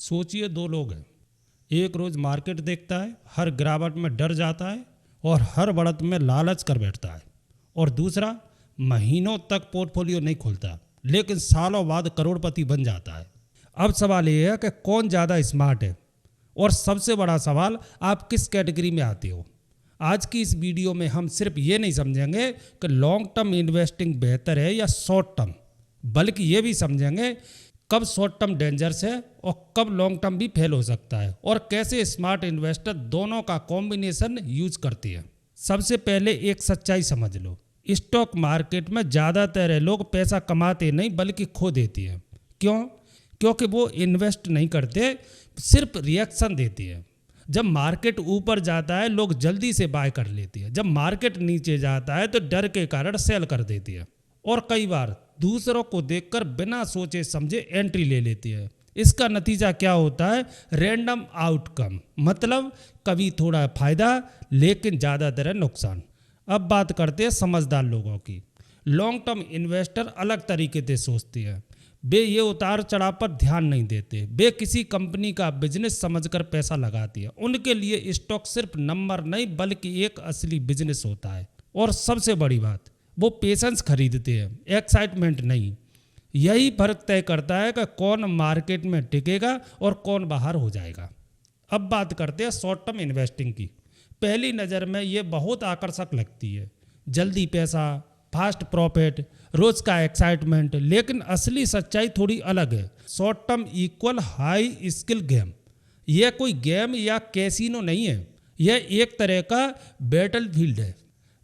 सोचिए दो लोग हैं, एक रोज़ मार्केट देखता है, हर गिरावट में डर जाता है और हर बढ़त में लालच कर बैठता है, और दूसरा महीनों तक पोर्टफोलियो नहीं खोलता लेकिन सालों बाद करोड़पति बन जाता है। अब सवाल ये है कि कौन ज़्यादा स्मार्ट है, और सबसे बड़ा सवाल, आप किस कैटेगरी में आते हो। आज की इस वीडियो में हम सिर्फ ये नहीं समझेंगे कि लॉन्ग टर्म इन्वेस्टिंग बेहतर है या शॉर्ट टर्म, बल्कि ये भी समझेंगे कब शॉर्ट टर्म डेंजरस है और कब लॉन्ग टर्म भी फेल हो सकता है, और कैसे स्मार्ट इन्वेस्टर दोनों का कॉम्बिनेशन यूज करते हैं। सबसे पहले एक सच्चाई समझ लो, स्टॉक मार्केट में ज़्यादातर लोग पैसा कमाते नहीं बल्कि खो देते हैं। क्यों? क्योंकि वो इन्वेस्ट नहीं करते, सिर्फ रिएक्शन देते हैं। जब मार्केट ऊपर जाता है लोग जल्दी से बाय कर लेते हैं, जब मार्केट नीचे जाता है तो डर के कारण सेल कर देते हैं, और कई बार दूसरों को देखकर बिना सोचे समझे एंट्री ले लेती है। इसका नतीजा क्या होता है? रैंडम आउटकम, मतलब कभी थोड़ा फायदा लेकिन ज़्यादातर नुकसान। अब बात करते हैं समझदार लोगों की। लॉन्ग टर्म इन्वेस्टर अलग तरीके से सोचते हैं, वे ये उतार चढ़ाव पर ध्यान नहीं देते, वे किसी कंपनी का बिजनेस समझकर पैसा लगाती है। उनके लिए स्टॉक सिर्फ नंबर नहीं बल्कि एक असली बिजनेस होता है। और सबसे बड़ी बात, वो पेशेंस खरीदते हैं, एक्साइटमेंट नहीं। यही फर्क तय करता है कि कौन मार्केट में टिकेगा और कौन बाहर हो जाएगा। अब बात करते हैं शॉर्ट टर्म इन्वेस्टिंग की। पहली नज़र में ये बहुत आकर्षक लगती है, जल्दी पैसा, फास्ट प्रॉफिट, रोज का एक्साइटमेंट, लेकिन असली सच्चाई थोड़ी अलग है। Short term equal high skill game. यह कोई गेम या कैसीनो नहीं है, यह एक तरह का बैटल फील्ड है।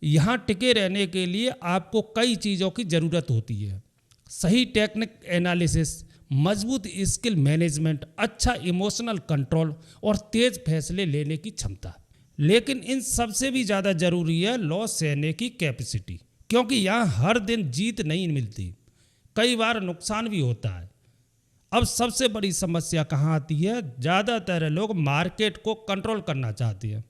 यहाँ टिके रहने के लिए आपको कई चीज़ों की ज़रूरत होती है। सही टेक्निक एनालिसिस, मजबूत स्किल मैनेजमेंट, अच्छा इमोशनल कंट्रोल और तेज फैसले लेने की क्षमता। लेकिन इन सबसे भी ज़्यादा ज़रूरी है लॉस सहने की कैपेसिटी, क्योंकि यहाँ हर दिन जीत नहीं मिलती, कई बार नुकसान भी होता है। अब सबसे बड़ी समस्या कहाँ आती है? ज़्यादातर लोग मार्केट को कंट्रोल करना चाहते हैं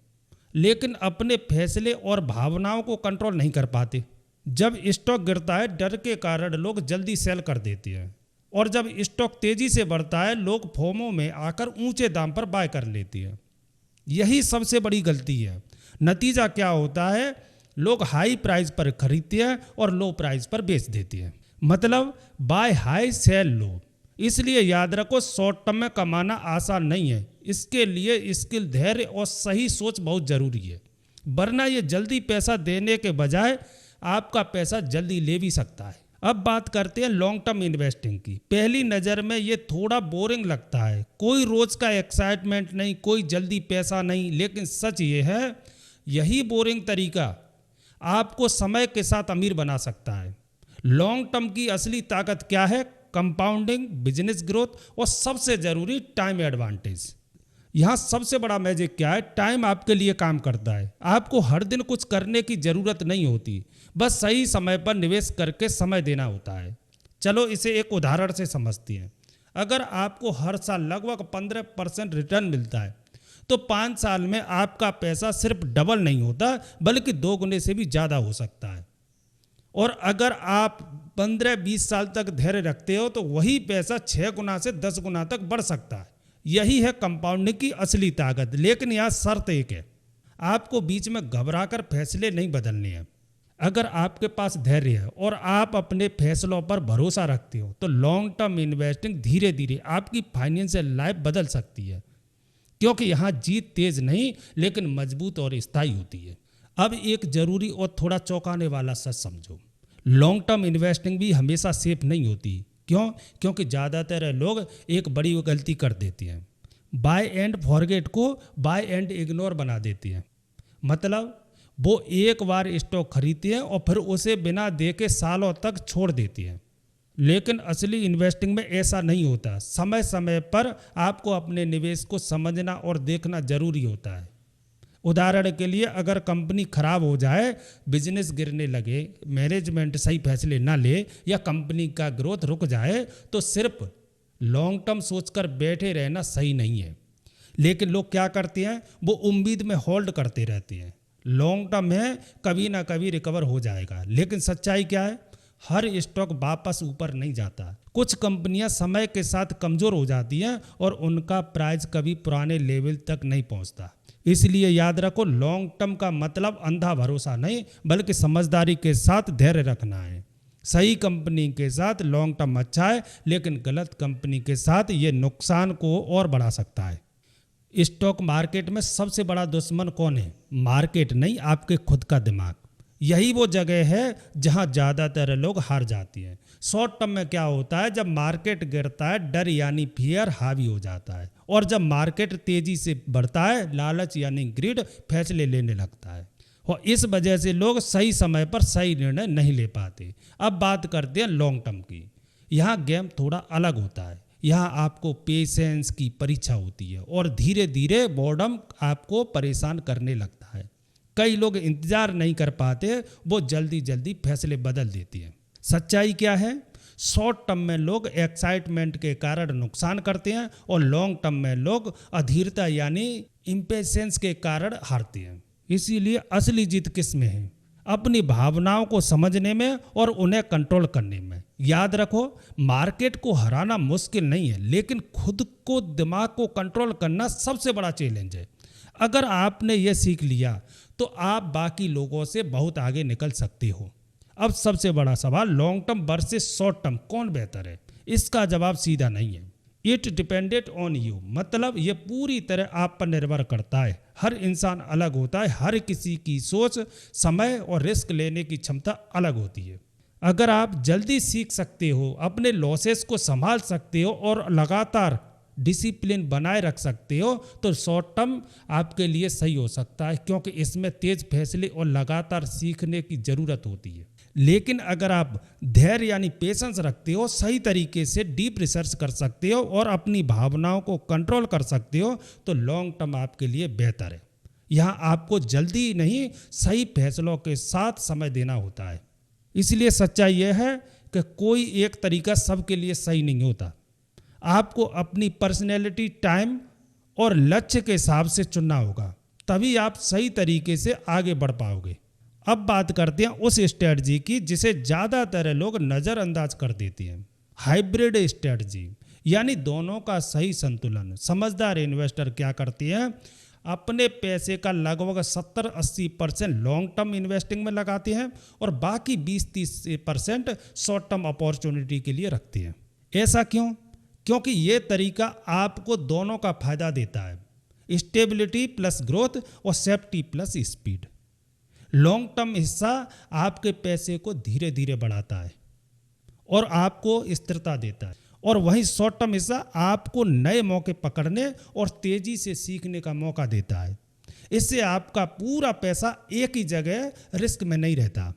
लेकिन अपने फैसले और भावनाओं को कंट्रोल नहीं कर पाते। जब स्टॉक गिरता है डर के कारण लोग जल्दी सेल कर देते हैं, और जब स्टॉक तेज़ी से बढ़ता है लोग फोमो में आकर ऊंचे दाम पर बाय कर लेते हैं। यही सबसे बड़ी गलती है। नतीजा क्या होता है? लोग हाई प्राइस पर खरीदते हैं और लो प्राइस पर बेच देते हैं, मतलब बाय हाई सेल लो। इसलिए याद रखो, शॉर्ट टर्म में कमाना आसान नहीं है, इसके लिए स्किल, धैर्य और सही सोच बहुत ज़रूरी है, वरना ये जल्दी पैसा देने के बजाय आपका पैसा जल्दी ले भी सकता है। अब बात करते हैं लॉन्ग टर्म इन्वेस्टिंग की। पहली नज़र में ये थोड़ा बोरिंग लगता है, कोई रोज़ का एक्साइटमेंट नहीं, कोई जल्दी पैसा नहीं, लेकिन सच ये है, यही बोरिंग तरीका आपको समय के साथ अमीर बना सकता है। लॉन्ग टर्म की असली ताकत क्या है? कंपाउंडिंग, बिजनेस ग्रोथ और सबसे ज़रूरी टाइम एडवांटेज। यहाँ सबसे बड़ा मैजिक क्या है? टाइम आपके लिए काम करता है। आपको हर दिन कुछ करने की ज़रूरत नहीं होती, बस सही समय पर निवेश करके समय देना होता है। चलो इसे एक उदाहरण से समझते हैं। अगर आपको हर साल लगभग 15% रिटर्न मिलता है तो 5 साल में आपका पैसा सिर्फ डबल नहीं होता बल्कि 2 गुने से भी ज़्यादा हो सकता है। और अगर आप 15-20 साल तक धैर्य रखते हो तो वही पैसा 6 गुना से 10 गुना तक बढ़ सकता है। यही है कंपाउंडिंग की असली ताकत। लेकिन यहाँ शर्त एक है, आपको बीच में घबराकर फैसले नहीं बदलने हैं। अगर आपके पास धैर्य है और आप अपने फैसलों पर भरोसा रखते हो तो लॉन्ग टर्म इन्वेस्टिंग धीरे धीरे आपकी फाइनेंशियल लाइफ बदल सकती है, क्योंकि यहाँ जीत तेज नहीं लेकिन मजबूत और स्थायी होती है। अब एक जरूरी और थोड़ा चौंकाने वाला सच समझो, लॉन्ग टर्म इन्वेस्टिंग भी हमेशा सेफ नहीं होती। क्यों? क्योंकि ज़्यादातर लोग एक बड़ी गलती कर देते हैं, बाय एंड फॉरगेट को बाय एंड इग्नोर बना देते हैं। मतलब वो एक बार स्टॉक खरीदते हैं और फिर उसे बिना देखे सालों तक छोड़ देते हैं। लेकिन असली इन्वेस्टिंग में ऐसा नहीं होता। समय समय पर आपको अपने निवेश को समझना और देखना जरूरी होता है। उदाहरण के लिए, अगर कंपनी खराब हो जाए, बिजनेस गिरने लगे, मैनेजमेंट सही फैसले ना ले या कंपनी का ग्रोथ रुक जाए तो सिर्फ लॉन्ग टर्म सोचकर बैठे रहना सही नहीं है। लेकिन लोग क्या करते हैं? वो उम्मीद में होल्ड करते रहते हैं। लॉन्ग टर्म में कभी ना कभी रिकवर हो जाएगा, लेकिन सच्चाई क्या है? हर स्टॉक वापस ऊपर नहीं जाता। कुछ कंपनियां समय के साथ कमजोर हो जाती हैं और उनका प्राइस कभी पुराने लेवल तक नहीं पहुंचता। इसलिए याद रखो, लॉन्ग टर्म का मतलब अंधा भरोसा नहीं, बल्कि समझदारी के साथ धैर्य रखना है। सही कंपनी के साथ लॉन्ग टर्म अच्छा है, लेकिन गलत कंपनी के साथ ये नुकसान को और बढ़ा सकता है। स्टॉक मार्केट में सबसे बड़ा दुश्मन कौन है? मार्केट नहीं, आपके खुद का दिमाग। यही वो जगह है जहां ज़्यादातर लोग हार जाते हैं। शॉर्ट टर्म में क्या होता है, जब मार्केट गिरता है डर यानी फियर हावी हो जाता है, और जब मार्केट तेजी से बढ़ता है लालच यानी ग्रीड फैसले लेने लगता है, और इस वजह से लोग सही समय पर सही निर्णय नहीं ले पाते। अब बात करते हैं लॉन्ग टर्म की। यहाँ गेम थोड़ा अलग होता है। यहाँ आपको पेशेंस की परीक्षा होती है और धीरे धीरे बोर्डम आपको परेशान करने लगता है। कई लोग इंतजार नहीं कर पाते, वो जल्दी जल्दी फैसले बदल देते हैं। सच्चाई क्या है? शॉर्ट टर्म में लोग एक्साइटमेंट के कारण नुकसान करते हैं और लॉन्ग टर्म में लोग अधीरता यानी इम्पेशेंस के कारण हारते हैं। इसीलिए असली जीत किस में है? अपनी भावनाओं को समझने में और उन्हें कंट्रोल करने में। याद रखो, मार्केट को हराना मुश्किल नहीं है, लेकिन खुद को, दिमाग को कंट्रोल करना सबसे बड़ा चैलेंज है। अगर आपने ये सीख लिया तो आप बाकी लोगों से बहुत आगे निकल सकते हो। अब सबसे बड़ा सवाल, long term versus short term कौन बेहतर है? इसका जवाब सीधा नहीं है। इट डिपेंडेड ऑन यू, मतलब ये पूरी तरह आप पर निर्भर करता है। हर इंसान अलग होता है, हर किसी की सोच, समय और रिस्क लेने की क्षमता अलग होती है। अगर आप जल्दी सीख सकते हो, अपने लॉसेस को संभाल सकते हो और लगातार डिसिप्लिन बनाए रख सकते हो, तो शॉर्ट टर्म आपके लिए सही हो सकता है, क्योंकि इसमें तेज फैसले और लगातार सीखने की ज़रूरत होती है। लेकिन अगर आप धैर्य यानी पेशेंस रखते हो, सही तरीके से डीप रिसर्च कर सकते हो और अपनी भावनाओं को कंट्रोल कर सकते हो, तो लॉन्ग टर्म आपके लिए बेहतर है। यहाँ आपको जल्दी नहीं, सही फैसलों के साथ समय देना होता है। इसलिए सच्चाई यह है कि कोई एक तरीका सबके लिए सही नहीं होता। आपको अपनी पर्सनैलिटी, टाइम और लक्ष्य के हिसाब से चुनना होगा, तभी आप सही तरीके से आगे बढ़ पाओगे। अब बात करते हैं उस स्ट्रेटजी की जिसे ज़्यादातर लोग नज़रअंदाज कर देते हैं, हाइब्रिड स्ट्रेटजी, यानी दोनों का सही संतुलन। समझदार इन्वेस्टर क्या करते हैं, अपने पैसे का लगभग 70-80% लॉन्ग टर्म इन्वेस्टिंग में लगाते हैं और बाकी 20-30% शॉर्ट टर्म अपॉर्चुनिटी के लिए रखते हैं। ऐसा क्यों? क्योंकि ये तरीका आपको दोनों का फायदा देता है, स्टेबिलिटी प्लस ग्रोथ और safety plus speed. Long term हिस्सा आपके पैसे को धीरे धीरे बढ़ाता है और आपको स्थिरता देता है, और वहीं शॉर्ट टर्म हिस्सा आपको नए मौके पकड़ने और तेजी से सीखने का मौका देता है। इससे आपका पूरा पैसा एक ही जगह रिस्क में नहीं रहता,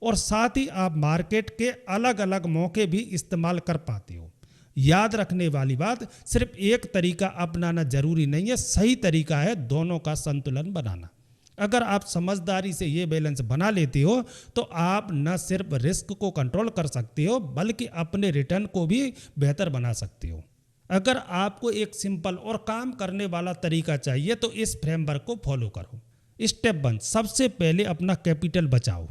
और साथ ही आप मार्केट के अलग अलग मौके भी इस्तेमाल कर पाते हो। याद रखने वाली बात, सिर्फ एक तरीका अपनाना जरूरी नहीं है, सही तरीका है दोनों का संतुलन बनाना। अगर आप समझदारी से ये बैलेंस बना लेते हो तो आप न सिर्फ रिस्क को कंट्रोल कर सकते हो, बल्कि अपने रिटर्न को भी बेहतर बना सकते हो। अगर आपको एक सिंपल और काम करने वाला तरीका चाहिए तो इस फ्रेमवर्क को फॉलो करो। स्टेप 1, सबसे पहले अपना कैपिटल बचाओ।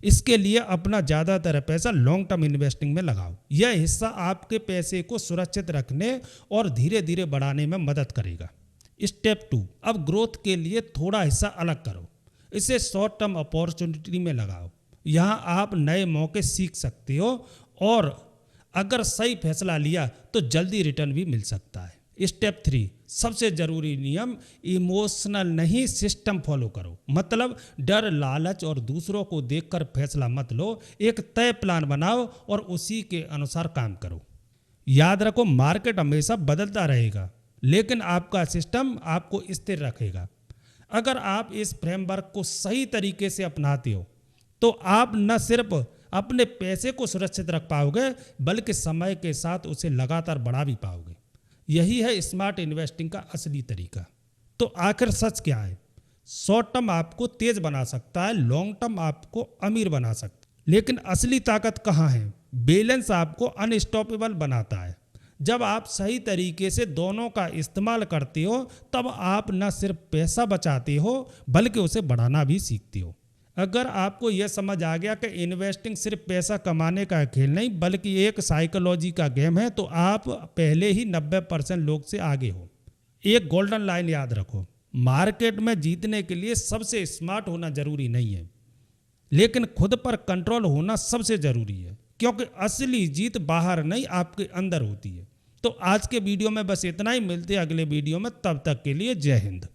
इसके लिए अपना ज़्यादातर पैसा लॉन्ग टर्म इन्वेस्टिंग में लगाओ। यह हिस्सा आपके पैसे को सुरक्षित रखने और धीरे धीरे बढ़ाने में मदद करेगा। स्टेप 2, अब ग्रोथ के लिए थोड़ा हिस्सा अलग करो, इसे शॉर्ट टर्म अपॉर्चुनिटी में लगाओ। यहाँ आप नए मौके सीख सकते हो और अगर सही फैसला लिया तो जल्दी रिटर्न भी मिल सकता है। स्टेप 3, सबसे जरूरी नियम, इमोशनल नहीं सिस्टम फॉलो करो। मतलब डर, लालच और दूसरों को देखकर फैसला मत लो, एक तय प्लान बनाओ और उसी के अनुसार काम करो। याद रखो, मार्केट हमेशा बदलता रहेगा, लेकिन आपका सिस्टम आपको स्थिर रखेगा। अगर आप इस फ्रेमवर्क को सही तरीके से अपनाते हो तो आप न सिर्फ अपने पैसे को सुरक्षित रख पाओगे, बल्कि समय के साथ उसे लगातार बढ़ा भी पाओगे। यही है स्मार्ट इन्वेस्टिंग का असली तरीका। तो आखिर सच क्या है? शॉर्ट टर्म आपको तेज बना सकता है, लॉन्ग टर्म आपको अमीर बना सकता है, लेकिन असली ताकत कहाँ है? बैलेंस आपको अनस्टॉपेबल बनाता है। जब आप सही तरीके से दोनों का इस्तेमाल करते हो तब आप न सिर्फ पैसा बचाते हो, बल्कि उसे बढ़ाना भी सीखते हो। अगर आपको यह समझ आ गया कि इन्वेस्टिंग सिर्फ पैसा कमाने का खेल नहीं बल्कि एक साइकोलॉजी का गेम है, तो आप पहले ही 90% लोग से आगे हो। एक गोल्डन लाइन याद रखो, मार्केट में जीतने के लिए सबसे स्मार्ट होना जरूरी नहीं है, लेकिन खुद पर कंट्रोल होना सबसे जरूरी है, क्योंकि असली जीत बाहर नहीं आपके अंदर होती है। तो आज के वीडियो में बस इतना ही, मिलते हैं अगले वीडियो में, तब तक के लिए जय हिंद।